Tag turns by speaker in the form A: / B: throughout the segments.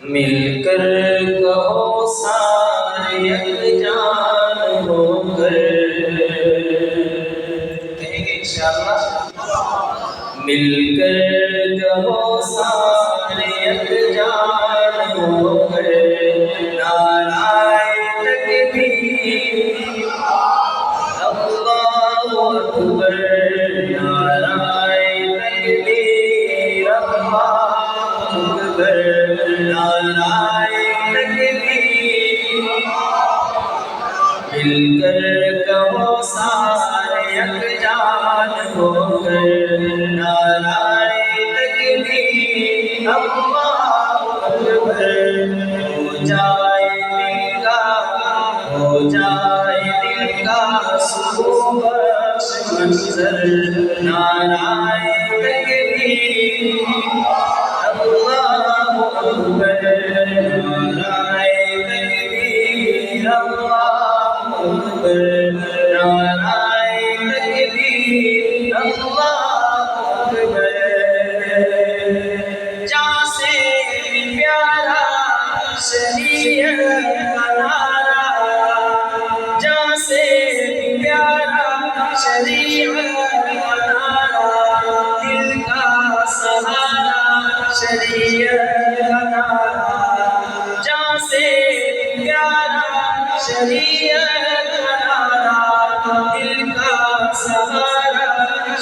A: مل کر کہو سارے یکجان ہو کر، کہیں گے انشاءاللہ، مل کر کہو سارے یکجان ہو کر، نعرہ تکبیر اللہ اکبر، نعرہ تکبیر اللہ اکبر، نعرہ تکبیر، مل کر کہو سارے یکجان ہو کر، نعرہ تکبیر اللہ اکبر، ہو جائے دل کا سکون بخش منظر، نعرہ تکبیر اللہ اکبر، نعرہ تکبیر اللہ اکبر، نعرہ تکبیر اللہ اکبر، جہاں سے پیارا شریعت کا نعرہ، جہاں سے پیارا شریعت کا نعرہ، دل کا سہارا شریعت کا نعرہ، جہاں سے پیارا شریعت کا نعرہ، دل کا سہارا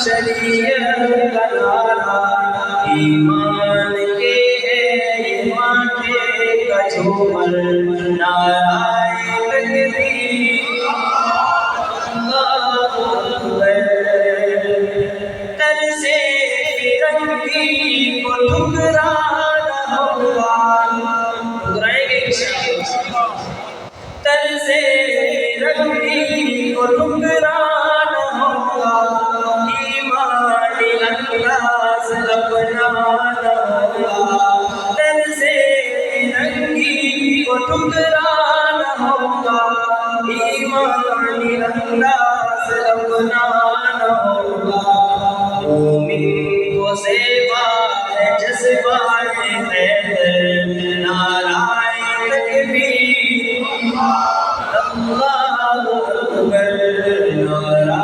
A: شریعت کا نعرہ، ایمان کے ہے ایمان کے کا جھومر، نعرہ تکبیر اللہ اکبر، طرز فرنگی کو ٹھکرانا ہوگا، ٹھکرائیں گے انشاءاللہ، طرز فرنگی کو ٹھکرانا ہوگا، ایمانی انداز اپنانا ہوگا، طرز فرنگی کو ٹھکرانا ہوگا، ایمانی انداز اپنانا ہوگا، مومن کو زیبا ہے جذبہ حیدر، نعرہ تکبیر اللہ اکبر، نعرہ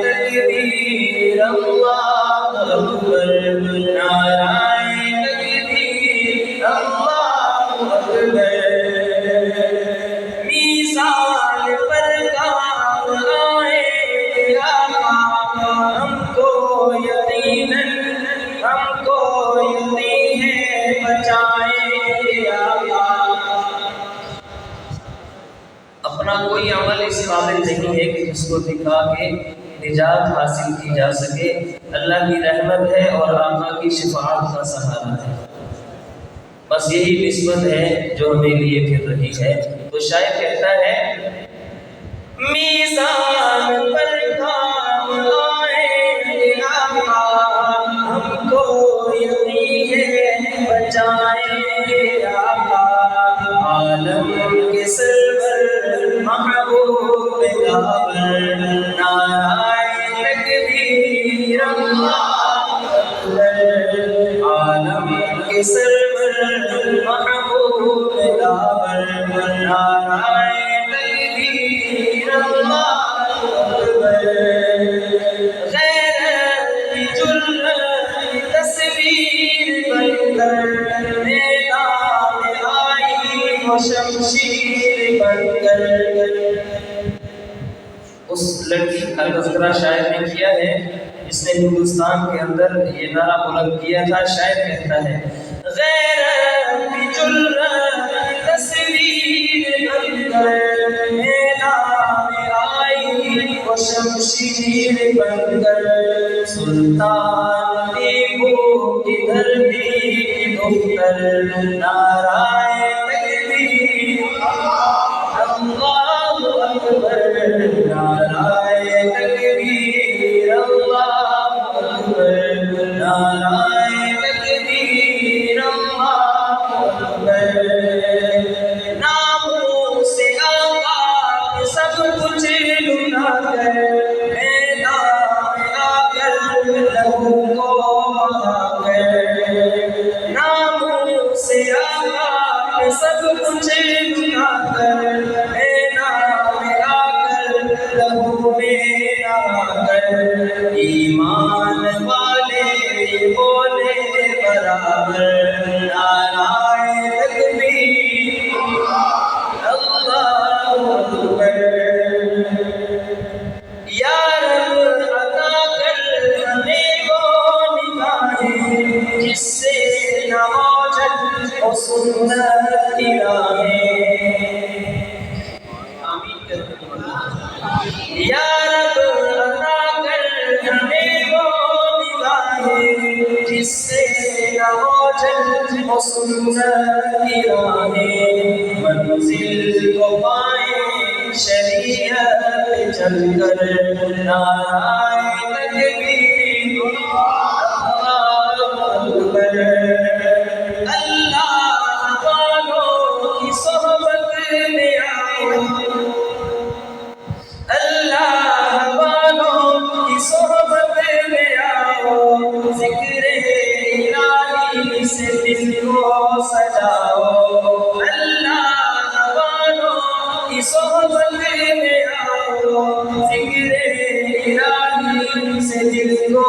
A: تکبیر اللہ اکبر، نعرہ تکبیر اللہ اکبر، میزان پر کام آئے آقا، ہم کو یقیناً ہے بچائیں آقا، اپنا کوئی عمل اس قابل نہیں ہے کہ جس کو دکھا کے نجات حاصل کی جا سکے، اللہ کی رحمت ہے اور آقا کی شفاعت کا سہارا ہے، بس یہی نسبت ہے جو ہمیں لیے پھر رہی ہے۔ تو شاعر کہتا ہے، میزان پر کام آئے آقا، ہم کو یقین ہے بچائیں آقا، عالم کے سرور محبوب داور، نعرہ تکبیر اللہ اکبر، عالم کے سرور محبوب داور، نعرہ تکبیر اللہ اکبر، غیرت کی جرأت تصویر بن کر میدان آئی وہ شمشیر بن کر، اس لڑکی کا تذکرہ شاعر نے کیا ہے جس نے ہندوستان کے اندر یہ نعرہ بلند کیا تھا۔ شاعر کہتا ہے، غیرت کی جرأت تصویر بن کر میدان آئی وہ شمشیر بن کر، سلطان ٹیپو کی دھرتی کی دختر، نعرہ تکبیر اللہ اکبر، نعرہ تکبیر اللہ اکبر، نعرہ تکبیر اللہ اکبر، ناموں سے آقا سب کچھ لٹا کر میدان آ کر لہو کو بہا کر، ناموں سے آقا کچھ لٹا کر اے نام آ کر لہو میں نہا کر ایمان والے بولے برابر نعرہ تکبیر اللہ اکبر یا رب عطا کر ہمیں وہ نگاہیں جس سے نہ اوجھل ہو سنت کی راہیں آمین کرتے ہیں یا رب عطا کر ہمیں وہ نگاہیں جس سے نہ اوجھل ہو سنت کی راہیں منزل کو پائیں شریعت چل کر نعرہ تکبیر اللہ اکبر اللہ والوں کی صحبت میں آؤ اللہ والوں کی صحبت میں آؤ ذکر الہی سے دل کو سجاؤ اللہ والوں کی صحبت میں آؤ ذکر الہی سے دل کو